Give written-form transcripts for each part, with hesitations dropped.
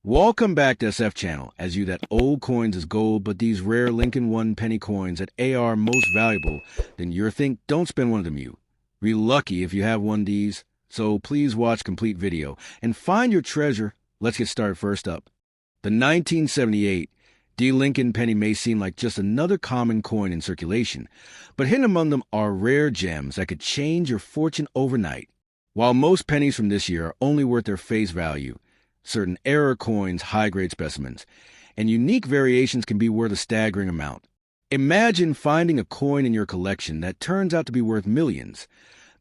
Welcome back to SF Channel. As you that old coins is gold, but these rare Lincoln 1 penny coins that are most valuable, then you think don't spend one of them you. Be lucky if you have one of these, so please watch complete video and find your treasure. Let's get started. First up, the 1978 D. Lincoln penny may seem like just another common coin in circulation, but hidden among them are rare gems that could change your fortune overnight. While most pennies from this year are only worth their face value, certain error coins, high-grade specimens, and unique variations can be worth a staggering amount. Imagine finding a coin in your collection that turns out to be worth millions.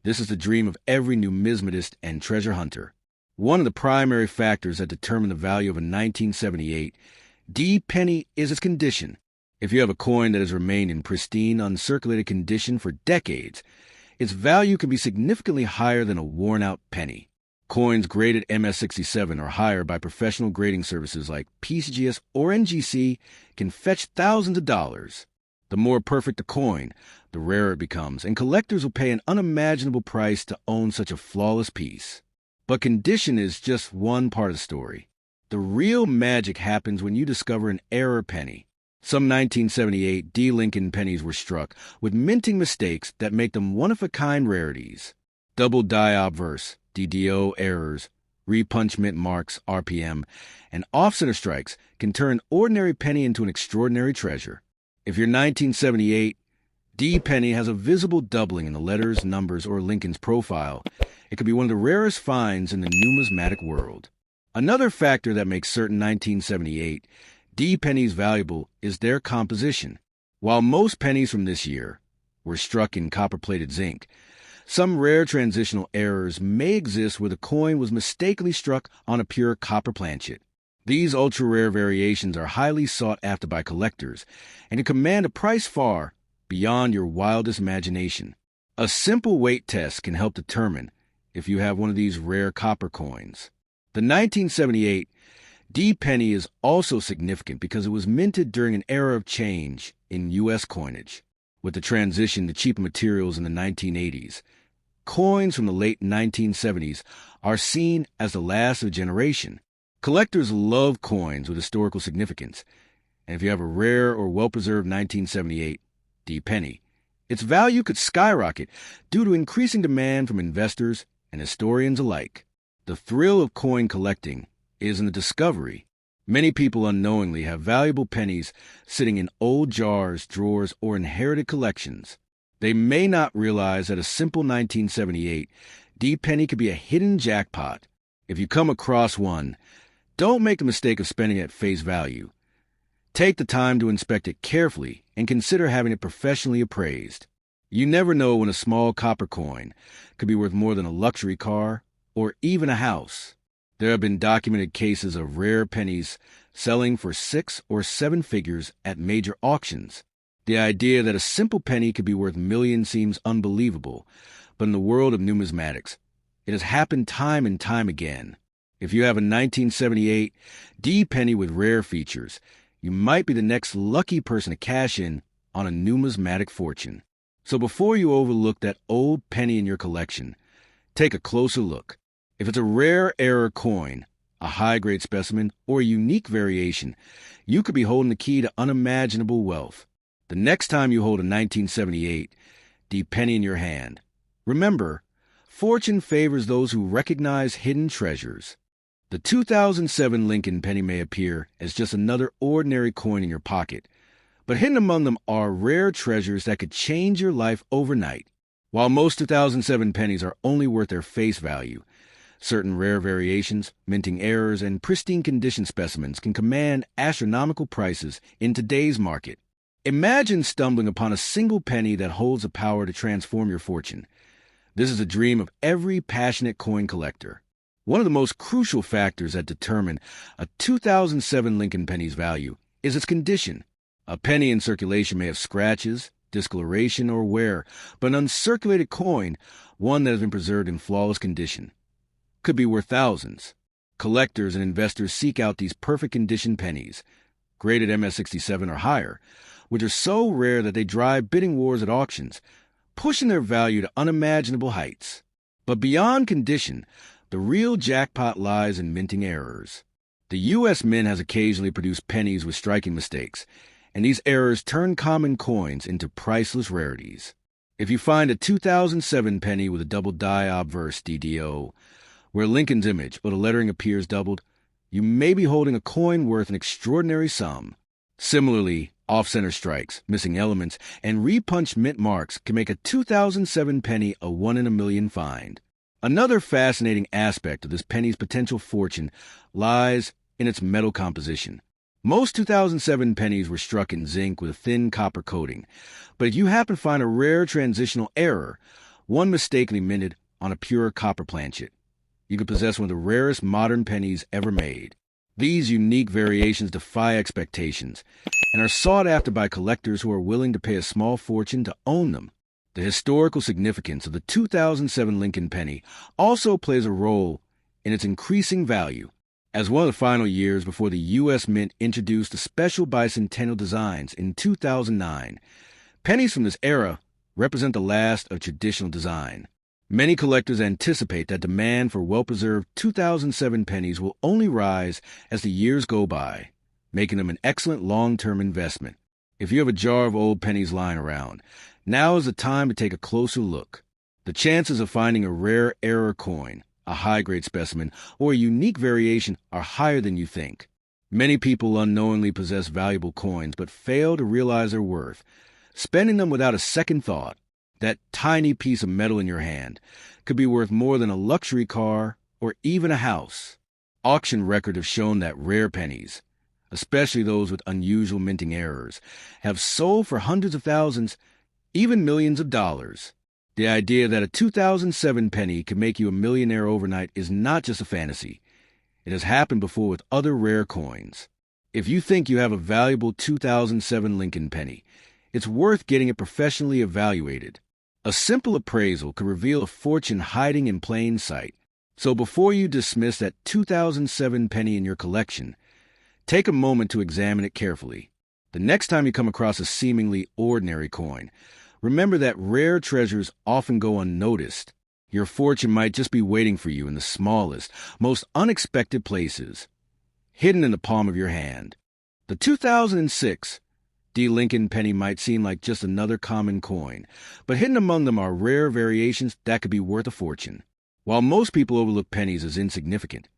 This is the dream of every numismatist and treasure hunter. One of the primary factors that determine the value of a 1978 D penny is its condition. If you have a coin that has remained in pristine, uncirculated condition for decades, its value can be significantly higher than a worn-out penny. Coins graded MS-67 or higher by professional grading services like PCGS or NGC can fetch thousands of dollars. The more perfect a coin, the rarer it becomes, and collectors will pay an unimaginable price to own such a flawless piece. But condition is just one part of the story. The real magic happens when you discover an error penny. Some 1978 D. Lincoln pennies were struck with minting mistakes that make them one-of-a-kind rarities. Double die obverse, DDO errors, repunchment marks, RPM, and off-center strikes can turn an ordinary penny into an extraordinary treasure. If your 1978 D penny has a visible doubling in the letters, numbers, or Lincoln's profile, it could be one of the rarest finds in the numismatic world. Another factor that makes certain 1978 D pennies valuable is their composition. While most pennies from this year were struck in copper-plated zinc, some rare transitional errors may exist where the coin was mistakenly struck on a pure copper planchet. These ultra-rare variations are highly sought after by collectors and can command a price far beyond your wildest imagination. A simple weight test can help determine if you have one of these rare copper coins. The 1978 D penny is also significant because it was minted during an era of change in U.S. coinage. With the transition to cheaper materials in the 1980s, coins from the late 1970s are seen as the last of a generation. Collectors love coins with historical significance, and if you have a rare or well-preserved 1978 D penny, its value could skyrocket due to increasing demand from investors and historians alike. The thrill of coin collecting is in the discovery. Many people unknowingly have valuable pennies sitting in old jars, drawers, or inherited collections. They may not realize that a simple 1978 D penny could be a hidden jackpot. If you come across one, don't make the mistake of spending it at face value. Take the time to inspect it carefully and consider having it professionally appraised. You never know when a small copper coin could be worth more than a luxury car or even a house. There have been documented cases of rare pennies selling for 6 or 7 figures at major auctions. The idea that a simple penny could be worth millions seems unbelievable, but in the world of numismatics, it has happened time and time again. If you have a 1978 D penny with rare features, you might be the next lucky person to cash in on a numismatic fortune. So before you overlook that old penny in your collection, take a closer look. If it's a rare error coin, a high-grade specimen, or a unique variation, you could be holding the key to unimaginable wealth. The next time you hold a 1978 D penny in your hand, remember, fortune favors those who recognize hidden treasures. The 2007 Lincoln penny may appear as just another ordinary coin in your pocket, but hidden among them are rare treasures that could change your life overnight. While most 2007 pennies are only worth their face value, certain rare variations, minting errors, and pristine condition specimens can command astronomical prices in today's market. Imagine stumbling upon a single penny that holds the power to transform your fortune. This is a dream of every passionate coin collector. One of the most crucial factors that determine a 2007 Lincoln penny's value is its condition. A penny in circulation may have scratches, discoloration, or wear, but an uncirculated coin, one that has been preserved in flawless condition, could be worth thousands. Collectors and investors seek out these perfect condition pennies, graded MS-67 or higher, which are so rare that they drive bidding wars at auctions, pushing their value to unimaginable heights. But beyond condition, the real jackpot lies in minting errors. The U.S. Mint has occasionally produced pennies with striking mistakes, and these errors turn common coins into priceless rarities. If you find a 2007 penny with a double die obverse DDO, where Lincoln's image or the lettering appears doubled, you may be holding a coin worth an extraordinary sum. Similarly, off-center strikes, missing elements, and repunched mint marks can make a 2007 penny a one-in-a-million find. Another fascinating aspect of this penny's potential fortune lies in its metal composition. Most 2007 pennies were struck in zinc with a thin copper coating, but if you happen to find a rare transitional error, one mistakenly minted on a pure copper planchet, you could possess one of the rarest modern pennies ever made. These unique variations defy expectations and are sought after by collectors who are willing to pay a small fortune to own them. The historical significance of the 2007 Lincoln penny also plays a role in its increasing value. As one of the final years before the U.S. Mint introduced the special bicentennial designs in 2009, pennies from this era represent the last of traditional design. Many collectors anticipate that demand for well-preserved 2007 pennies will only rise as the years go by, making them an excellent long-term investment. If you have a jar of old pennies lying around, now is the time to take a closer look. The chances of finding a rare error coin, a high-grade specimen, or a unique variation are higher than you think. Many people unknowingly possess valuable coins but fail to realize their worth, spending them without a second thought. That tiny piece of metal in your hand could be worth more than a luxury car or even a house. Auction records have shown that rare pennies, especially those with unusual minting errors, have sold for hundreds of thousands, even millions of dollars. The idea that a 2007 penny could make you a millionaire overnight is not just a fantasy. It has happened before with other rare coins. If you think you have a valuable 2007 Lincoln penny, it's worth getting it professionally evaluated. A simple appraisal could reveal a fortune hiding in plain sight. So before you dismiss that 2007 penny in your collection, take a moment to examine it carefully. The next time you come across a seemingly ordinary coin, remember that rare treasures often go unnoticed. Your fortune might just be waiting for you in the smallest, most unexpected places, hidden in the palm of your hand. The 2006 D. Lincoln penny might seem like just another common coin, but hidden among them are rare variations that could be worth a fortune. While most people overlook pennies as insignificant,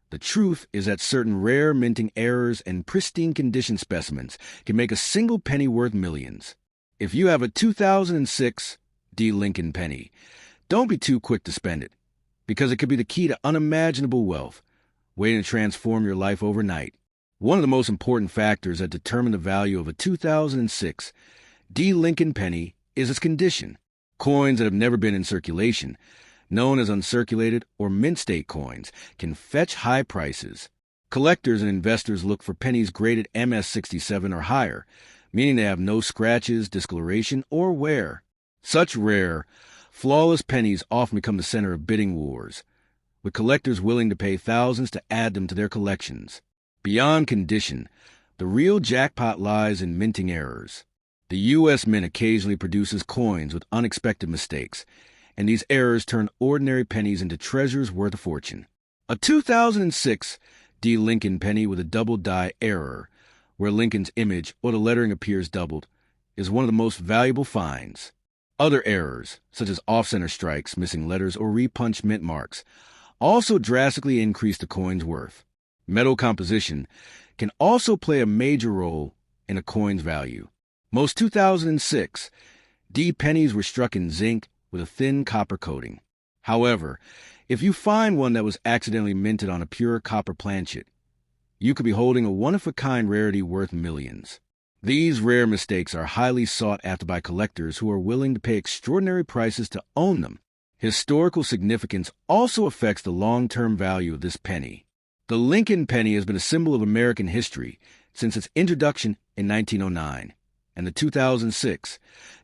the truth is that certain rare minting errors and pristine condition specimens can make a single penny worth millions. If you have a 2006 D. Lincoln penny, don't be too quick to spend it, because it could be the key to unimaginable wealth, waiting to transform your life overnight. One of the most important factors that determine the value of a 2006 D. Lincoln penny is its condition. Coins that have never been in circulation, known as uncirculated or mint state coins, can fetch high prices. Collectors and investors look for pennies graded MS67 or higher, meaning they have no scratches, discoloration, or wear. Such rare, flawless pennies often become the center of bidding wars, with collectors willing to pay thousands to add them to their collections. Beyond condition, the real jackpot lies in minting errors. The U.S. Mint occasionally produces coins with unexpected mistakes, and these errors turn ordinary pennies into treasures worth a fortune. A 2006 D. Lincoln penny with a double die error, where Lincoln's image or the lettering appears doubled, is one of the most valuable finds. Other errors, such as off-center strikes, missing letters, or repunched mint marks, also drastically increase the coin's worth. Metal composition can also play a major role in a coin's value. Most 2006 D pennies were struck in zinc with a thin copper coating. However, if you find one that was accidentally minted on a pure copper planchet, you could be holding a one-of-a-kind rarity worth millions. These rare mistakes are highly sought after by collectors who are willing to pay extraordinary prices to own them. Historical significance also affects the long-term value of this penny. The Lincoln penny has been a symbol of American history since its introduction in 1909, and the 2006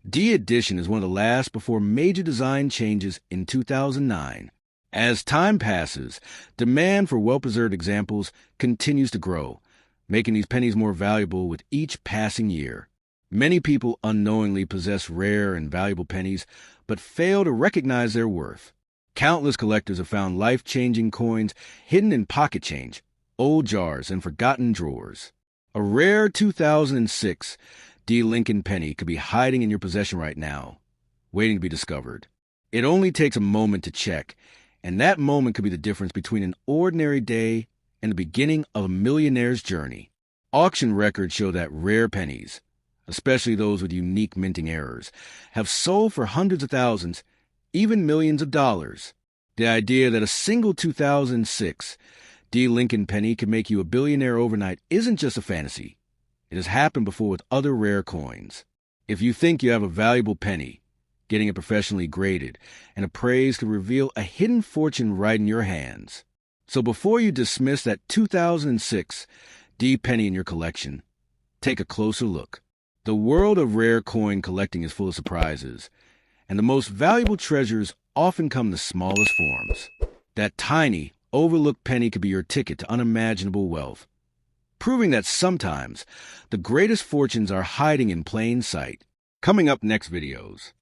D edition is one of the last before major design changes in 2009. As time passes, demand for well-preserved examples continues to grow, making these pennies more valuable with each passing year. Many people unknowingly possess rare and valuable pennies, but fail to recognize their worth. Countless collectors have found life-changing coins hidden in pocket change old jars, and forgotten drawers. A rare 2006 Dink Penny could be hiding in your possession right now, waiting to be discovered. It only takes a moment to check, and that moment could be the difference between an ordinary day and the beginning of a millionaire's journey. Auction records show that rare pennies, especially those with unique minting errors, have sold for hundreds of thousands, even millions of dollars. The idea that a single 2006 Dink Penny can make you a billionaire overnight isn't just a fantasy. It has happened before with other rare coins. If you think you have a valuable penny, getting it professionally graded and appraised could reveal a hidden fortune right in your hands. So before you dismiss that 2006 Dink Penny in your collection, take a closer look. The world of rare coin collecting is full of surprises, and the most valuable treasures often come in the smallest forms. That tiny, overlooked penny could be your ticket to unimaginable wealth, proving that sometimes the greatest fortunes are hiding in plain sight. Coming up next videos.